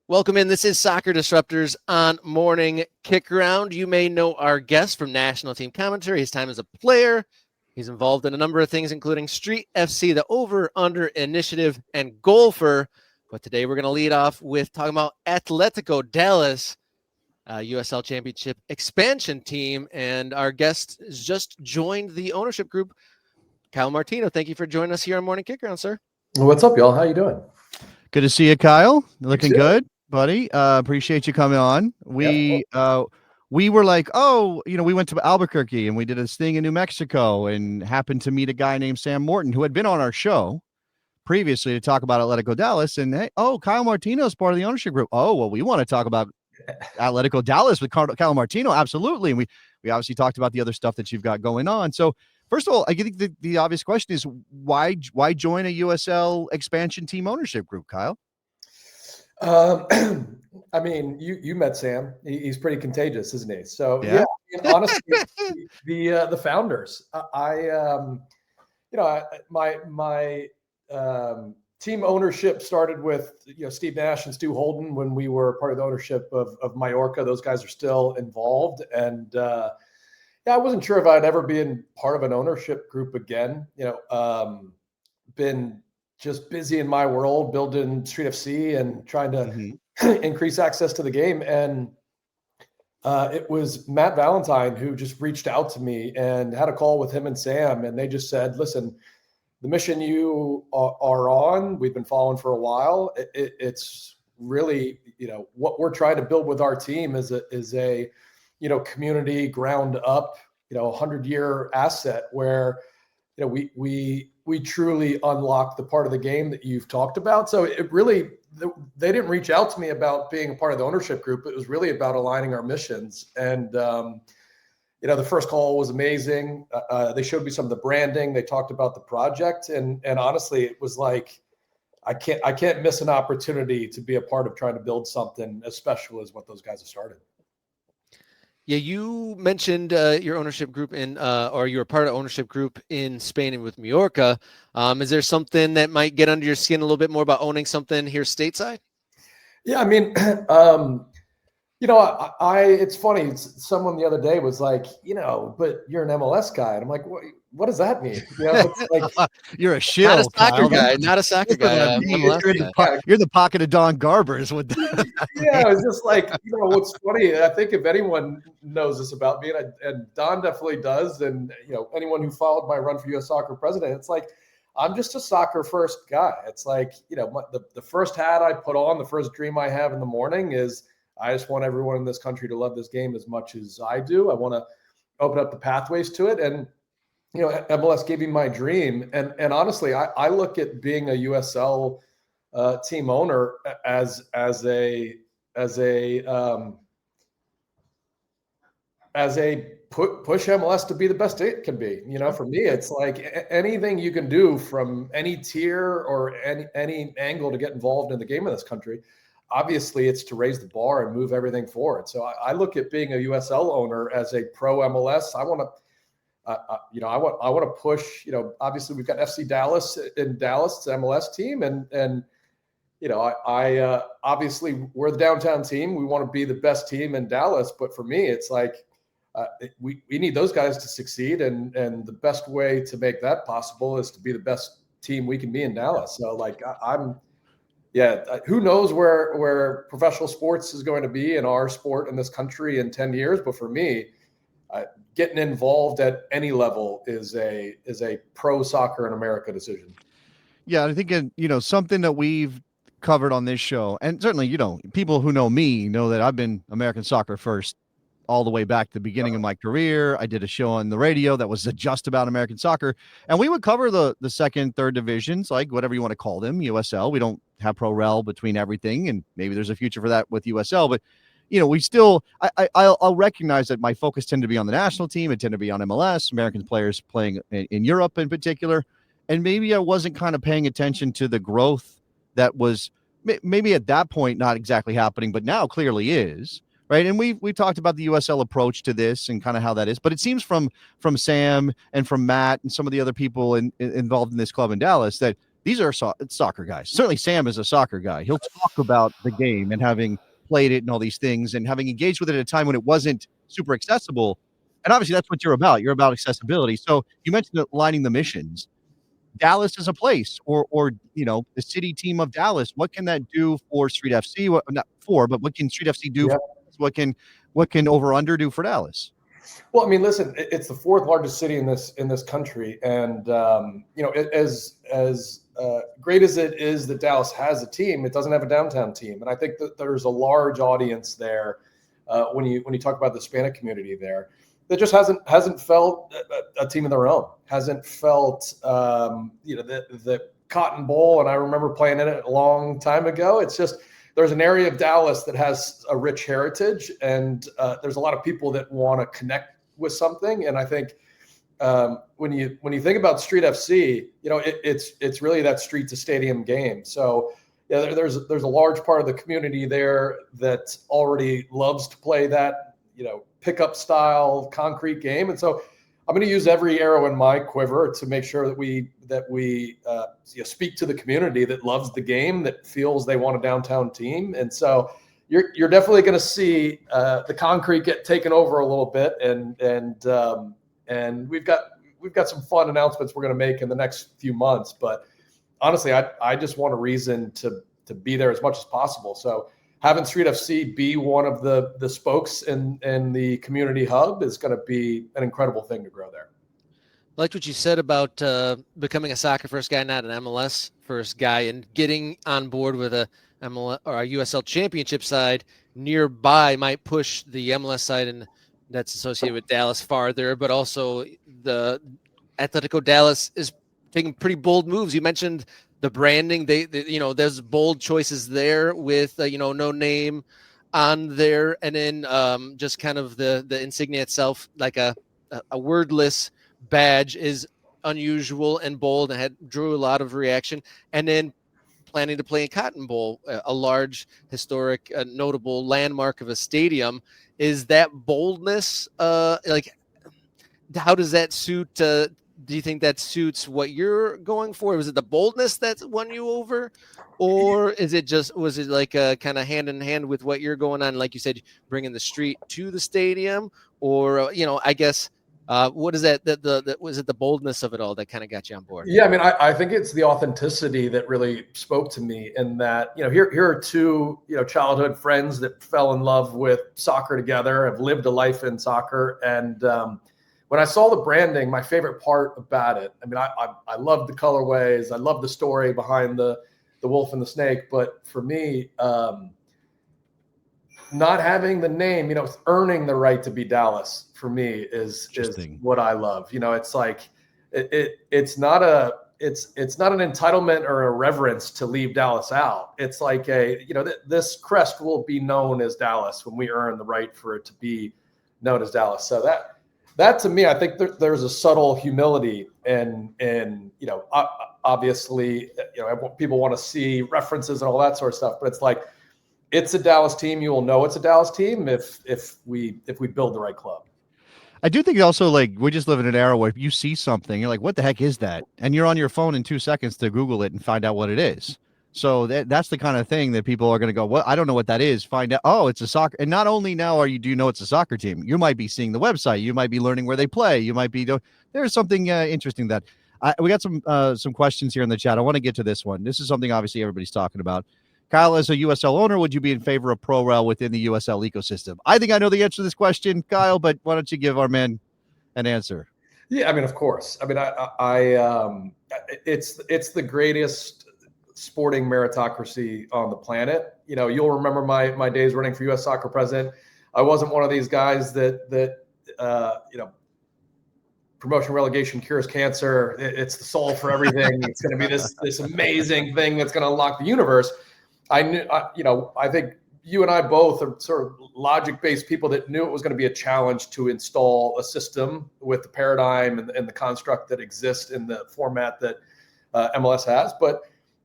Welcome in. This is Soccer Disruptors on Morning Kickaround. You may know our guest from national team commentary. His time as a player. He's involved in a number of things, including Street FC, the Over-Under Initiative, and Golfer. But today we're going to lead off with talking about Atletico Dallas, USL Championship expansion team. And our guest has just joined the ownership group, Kyle Martino. Thank you for joining us here on Morning Kickaround, sir. What's up, y'all? How you doing? Good to see you, Kyle. Looking good, buddy. Appreciate you coming on. We were like, we went to Albuquerque and we did this thing in New Mexico and happened to meet a guy named Sam Morton who had been on our show previously to talk about Atletico Dallas. And hey, Kyle Martino is part of the ownership group. Oh, well, we want to talk about Atletico Dallas with Kyle Martino. Absolutely. And we obviously talked about the other stuff that you've got going on. So first of all, I think the obvious question is why join a USL expansion team ownership group, Kyle? I mean, you met Sam. He's pretty contagious, isn't he? So yeah, honestly, the founders. My team ownership started with Steve Nash and Stu Holden when we were part of the ownership of Mallorca. Those guys are still involved, and I wasn't sure if I'd ever be in part of an ownership group again. Been just busy in my world, building Street FC and trying to increase access to the game. And it was Matt Valentine who just reached out to me and had a call with him and Sam. And they just said, listen, the mission you are on, we've been following for a while. It's really, what we're trying to build with our team is a community ground up, 100-year asset where, we truly unlock the part of the game that you've talked about. So it really, they didn't reach out to me about being a part of the ownership group. It was really about aligning our missions. And, the first call was amazing. They showed me some of the branding. They talked about the project. And honestly, it was like, I can't miss an opportunity to be a part of trying to build something as special as what those guys have started. Yeah, you mentioned your ownership group or you're part of ownership group in Spain and with Mallorca. Is there something that might get under your skin a little bit more about owning something here stateside? Yeah, I mean, it's funny. Someone the other day was like, but you're an MLS guy. And I'm like, what does that mean? It's like, you're a shill, not a soccer Kyle. guy, not a soccer guy. You're the pocket of Don Garbers with that. Yeah, it's just like, what's funny, I think if anyone knows this about me, and Don definitely does, and anyone who followed my run for U.S. soccer president, it's like, I'm just a soccer first guy. It's like, the first hat I put on, the first dream I have in the morning is I just want everyone in this country to love this game as much as I do. I want to open up the pathways to it. And, MLS gave me my dream. And honestly, I look at being a USL team owner as a push MLS to be the best it can be. For me, it's like anything you can do from any tier or any angle to get involved in the game of this country. Obviously, it's to raise the bar and move everything forward. So I look at being a USL owner as a pro MLS. I want to push. Obviously, we've got FC Dallas in Dallas, it's an MLS team, and obviously we're the downtown team. We want to be the best team in Dallas, but for me, it's like we need those guys to succeed, and the best way to make that possible is to be the best team we can be in Dallas. So who knows where professional sports is going to be in our sport in this country in 10 years. But for me, getting involved at any level is a pro soccer in America decision. Yeah, I think, something that we've covered on this show, and certainly, people who know me know that I've been American soccer first all the way back to the beginning of my career. I did a show on the radio that was just about American soccer, and we would cover the second, third divisions, like whatever you want to call them, USL. We don't have pro-rel between everything, and maybe there's a future for that with USL, but we still, I'll recognize that my focus tended to be on the national team. It tended to be on MLS, American players playing in Europe in particular, and maybe I wasn't kind of paying attention to the growth that was maybe at that point not exactly happening, but now clearly is. Right. And we talked about the USL approach to this and kind of how that is. But it seems from Sam and from Matt and some of the other people involved in this club in Dallas that these are soccer guys. Certainly Sam is a soccer guy. He'll talk about the game and having played it and all these things and having engaged with it at a time when it wasn't super accessible. And obviously that's what you're about. You're about accessibility. So you mentioned aligning the missions. Dallas is a place, or the city team of Dallas. What can that do for Street FC? Not for, but what can Street FC do? Yeah. What can Over Under do for Dallas? Well, I mean, listen, it's the fourth largest city in this country, and as great as it is that Dallas has a team, it doesn't have a downtown team, and I think that there's a large audience there when you talk about the Hispanic community there that just hasn't felt a team of their own, hasn't felt the Cotton Bowl, and I remember playing in it a long time ago. It's just there's an area of Dallas that has a rich heritage, and there's a lot of people that want to connect with something. And I think when you think about Street FC, it's really that street to stadium game. So there's a large part of the community there that already loves to play that pickup style concrete game, and so I'm going to use every arrow in my quiver to make sure that we speak to the community that loves the game, that feels they want a downtown team. And so you're definitely going to see the concrete get taken over a little bit, and we've got some fun announcements we're going to make in the next few months. But honestly, I just want a reason to be there as much as possible. So having Street FC be one of the spokes in the community hub is going to be an incredible thing to grow there. I liked what you said about becoming a soccer first guy, not an MLS first guy, and getting on board with a MLS or a USL Championship side nearby might push the MLS side, and that's associated with Dallas farther, but also the Atletico Dallas is taking pretty bold moves. You mentioned the branding, they there's bold choices there with no name on there, and then just kind of the insignia itself, like a wordless badge, is unusual and bold and drew a lot of reaction. And then planning to play in Cotton Bowl, a large historic notable landmark of a stadium. Is that boldness how does that suit do you think that suits what you're going for? Was it the boldness that won you over, or was it like kind of hand in hand with what you're going on? Like you said, bringing the street to the stadium, or I guess what is that? Was it the boldness of it all that kind of got you on board? Yeah, I mean, I think it's the authenticity that really spoke to me, in that here are two childhood friends that fell in love with soccer together, have lived a life in soccer, and when I saw the branding, my favorite part about it, I mean, I love the colorways, I love the story behind the wolf and the snake, but for me, not having the name, earning the right to be Dallas for me is what I love. It's like it's not an entitlement or a reverence to leave Dallas out. It's like this crest will be known as Dallas when we earn the right for it to be known as Dallas. So that to me, I think there's a subtle humility, and obviously, people want to see references and all that sort of stuff, but it's like, it's a Dallas team. You will know it's a Dallas team if we build the right club. I do think also, like, we just live in an era where if you see something, you're like, what the heck is that? And you're on your phone in 2 seconds to Google it and find out what it is. So that's the kind of thing that people are going to go, well, I don't know what that is. Find out, oh, it's a soccer. And not only now do you know it's a soccer team, you might be seeing the website. You might be learning where they play. You might be there's something interesting that we got some questions here in the chat. I want to get to this one. This is something obviously everybody's talking about. Kyle, as a USL owner, would you be in favor of pro-rel within the USL ecosystem? I think I know the answer to this question, Kyle, but why don't you give our man an answer? Yeah, I mean, of course. I mean, it's the greatest sporting meritocracy on the planet. You'll remember my days running for U.S. Soccer President. I wasn't one of these guys that promotion relegation cures cancer. It's the soul for everything. It's going to be this amazing thing that's going to unlock the universe. I think you and I both are sort of logic-based people that knew it was going to be a challenge to install a system with the paradigm and the construct that exists in the format that MLS has. But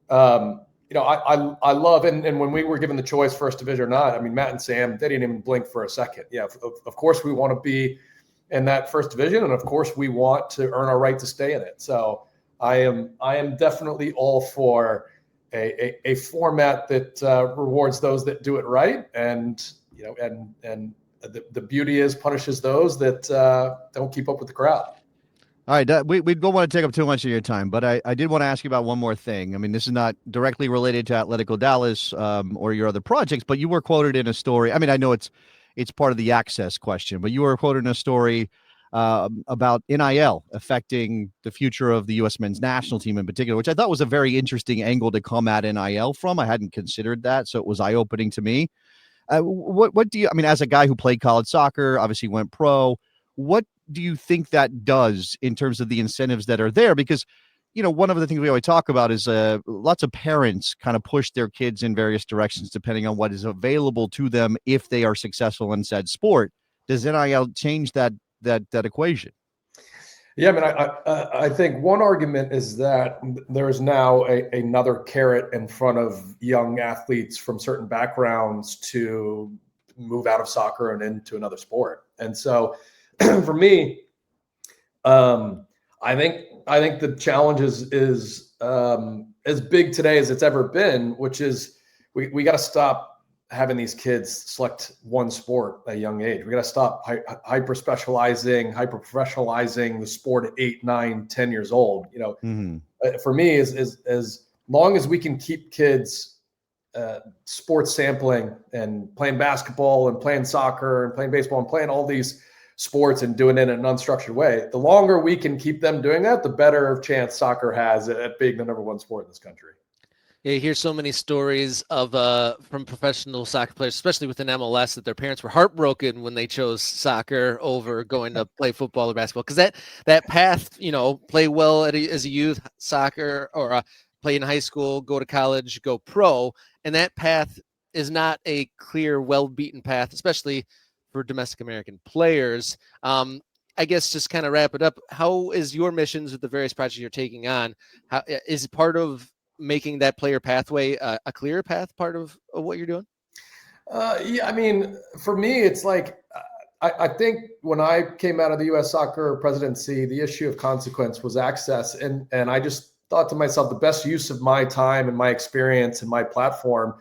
I love, and when we were given the choice, first division or not, I mean, Matt and Sam, they didn't even blink for a second. Yeah, of course we want to be in that first division, and of course we want to earn our right to stay in it. So I am definitely all for a format that rewards those that do it right, and the beauty is punishes those that don't keep up with the crowd. All right, we don't want to take up too much of your time, but I did want to ask you about one more thing. I mean, this is not directly related to Atletico Dallas or your other projects, but you were quoted in a story. I mean, I know it's part of the access question, but you were quoted in a story about NIL affecting the future of the U.S. men's national team in particular, which I thought was a very interesting angle to come at NIL from. I hadn't considered that, so it was eye-opening to me. What do you, I mean, as a guy who played college soccer, obviously went pro, what do you think that does in terms of the incentives that are there? Because, one of the things we always talk about is lots of parents kind of push their kids in various directions depending on what is available to them if they are successful in said sport. Does NIL change that equation? Yeah, I mean, I think one argument is that there's now another carrot in front of young athletes from certain backgrounds to move out of soccer and into another sport. And so for me, I think the challenge is as big today as it's ever been, which is we got to stop having these kids select one sport at a young age. We got to stop hyper professionalizing the sport at 8, 9, 10 years old. For me, as long as we can keep kids sports sampling and playing basketball and playing soccer and playing baseball and playing all these sports and doing it in an unstructured way, the longer we can keep them doing that, the better chance soccer has at being the number one sport in this country. Yeah, you hear so many stories of from professional soccer players, especially within MLS, that their parents were heartbroken when they chose soccer over going to play football or basketball. Because that path, play well as a youth, soccer, or play in high school, go to college, go pro, and that path is not a clear, well-beaten path, especially for domestic American players. I guess just kind of wrap it up. How is your missions with the various projects you're taking on? How is part of making that player pathway a clear path part of what you're doing? Yeah, I mean, for me, it's like, I think when I came out of the U.S. soccer presidency, the issue of consequence was access. And I just thought to myself, the best use of my time and my experience and my platform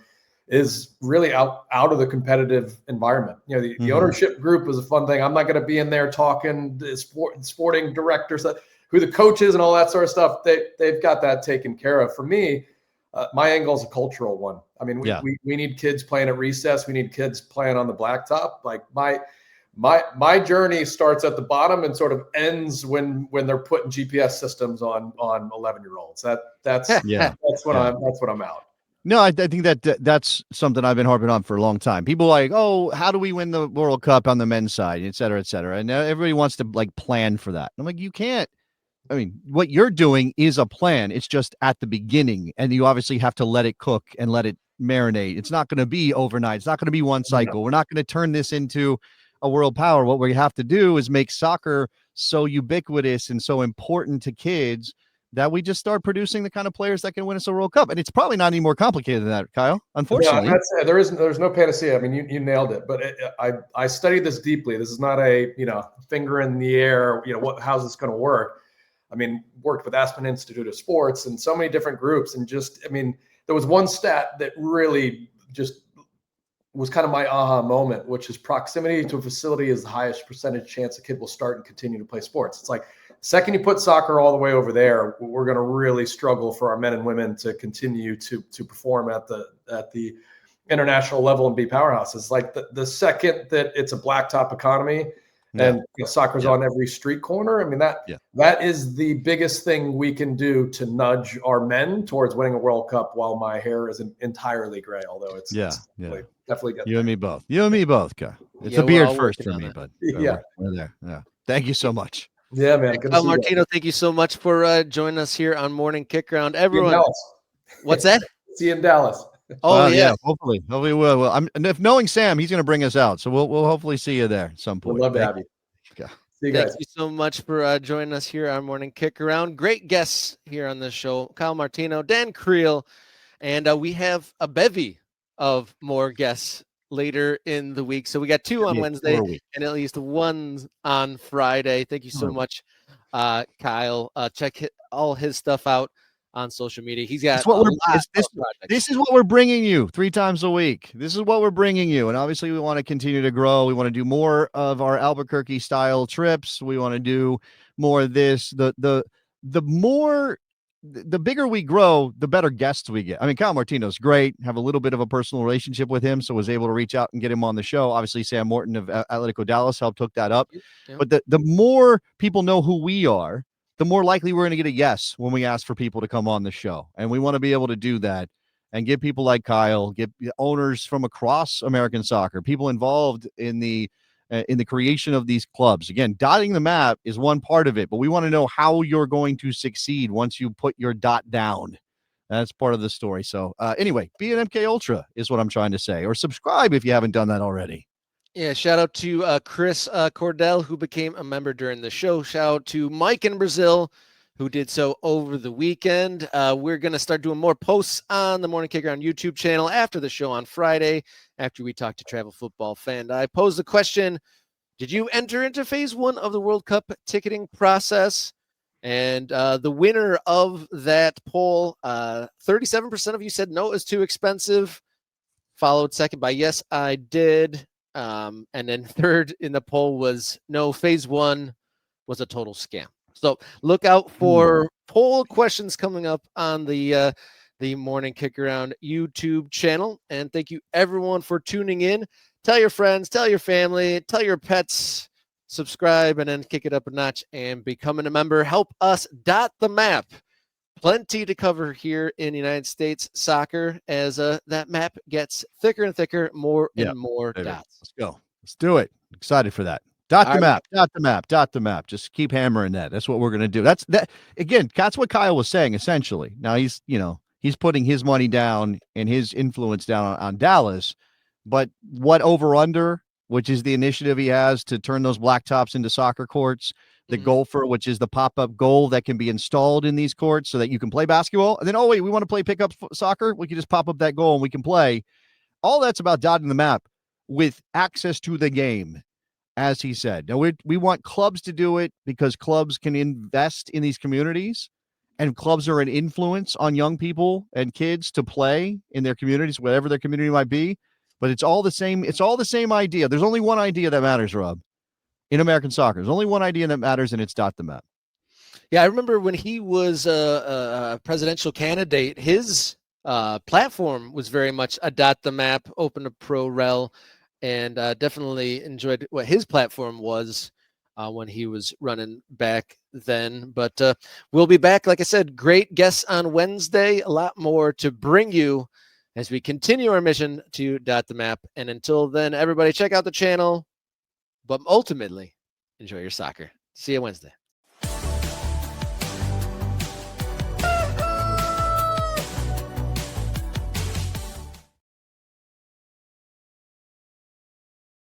is really out of the competitive environment. The ownership group is a fun thing. I'm not going to be in there talking to sporting directors, who the coaches and all that sort of stuff. They've got that taken care of. For me, my angle is a cultural one. I mean, we need kids playing at recess. We need kids playing on the blacktop. Like my journey starts at the bottom and sort of ends when they're putting GPS systems on 11-year-olds. That's when I'm out. No, I think that's something I've been harping on for a long time. People are like, oh, how do we win the World Cup on the men's side, et cetera, et cetera. And everybody wants to plan for that. I'm like, you can't. I mean, what you're doing is a plan. It's just at the beginning, and you obviously have to let it cook and let it marinate. It's not going to be overnight. It's not going to be one cycle. We're not going to turn this into a world power. What we have to do is make soccer so ubiquitous and so important to kids that we just start producing the kind of players that can win us a World Cup. And it's probably not any more complicated than that, Kyle, unfortunately. Yeah, there's no panacea. I mean, you nailed it, but I studied this deeply. This is not a, finger in the air, how's this going to work? I mean, worked with Aspen Institute of Sports and so many different groups. And there was one stat that really just was kind of my aha moment, which is proximity to a facility is the highest percentage chance a kid will start and continue to play sports. It's like, second you put soccer all the way over there, we're going to really struggle for our men and women to continue to perform at the international level and be powerhouses. Like the second that it's a blacktop economy and soccer's on every street corner, I mean, that is the biggest thing we can do to nudge our men towards winning a World Cup while my hair isn't entirely gray, although it's definitely good. You and me both, Kyle. It's a beard first for me, but we're there. Yeah. Thank you so much. Yeah, man. Martino, thank you so much for joining us here on Morning Kickaround. Everyone, what's that? See you in Dallas. Oh, yeah. Hopefully we'll. And if knowing Sam, he's going to bring us out, so we'll hopefully see you there at some point. We'd love to have you. Okay. See you guys. Thank you so much for joining us here on Morning Kickaround. Great guests here on this show: Kyle Martino, Dan Creel, and we have a bevy of more guests later in the week. So we got 2 on Wednesday and at least 1 on Friday. Thank you so much, Kyle. Check all his stuff out on social media. He's got this is what we're bringing you 3 times a week. This is what we're bringing you. And obviously we want to continue to grow. We want to do more of our Albuquerque style trips. We want to do more of this. The bigger we grow, the better guests we get. I mean, Kyle Martino's great. Have a little bit of a personal relationship with him, so was able to reach out and get him on the show. Obviously, Sam Morton of Atletico Dallas helped hook that up. Yep. But the more people know who we are, the more likely we're going to get a yes when we ask for people to come on the show. And we want to be able to do that and get people like Kyle, get owners from across American soccer, people involved in the creation of these clubs. Again, dotting the map is one part of it, but we want to know how you're going to succeed once you put your dot down. That's part of the story. So anyway, be an MK Ultra is what I'm trying to say, or subscribe if you haven't done that already. Yeah, shout out to Chris Cordell, who became a member during the show. Shout out to Mike in Brazil, who did so over the weekend. We're going to start doing more posts on the Morning Kickaround YouTube channel after the show on Friday, after we talk to Travel Football Fan. I posed the question, did you enter into phase 1 of the World Cup ticketing process? And the winner of that poll, 37% of you said no, it's too expensive. Followed second by yes, I did. And then third in the poll was no, phase 1 was a total scam. So look out for poll questions coming up on the Morning Kickaround YouTube channel. And thank you everyone for tuning in. Tell your friends, tell your family, tell your pets, subscribe, and then kick it up a notch and becoming a member. Help us dot the map. Plenty to cover here in United States soccer as that map gets thicker and thicker, more and more dots. Let's go. Let's do it. Excited for that. Dot the map. Just keep hammering that. That's what we're going to do. That's what Kyle was saying, essentially. Now he's putting his money down and his influence down on Dallas, but what over under, which is the initiative he has to turn those blacktops into soccer courts, the Golfer, which is the pop-up goal that can be installed in these courts so that you can play basketball. And then, oh wait, we want to play pickup soccer. We can just pop up that goal and we can play. All that's about dotting the map with access to the game. As he said, now we want clubs to do it because clubs can invest in these communities and clubs are an influence on young people and kids to play in their communities, whatever their community might be. But it's all the same. It's all the same idea. There's only one idea that matters, Rob, in American soccer. There's only one idea that matters, and it's dot the map. Yeah, I remember when he was a presidential candidate, his platform was very much a dot the map, open to pro-rel. And definitely enjoyed what his platform was when he was running back then. But we'll be back. Like I said, great guests on Wednesday. A lot more to bring you as we continue our mission to dot the map. And until then, everybody check out the channel. But ultimately, enjoy your soccer. See you Wednesday.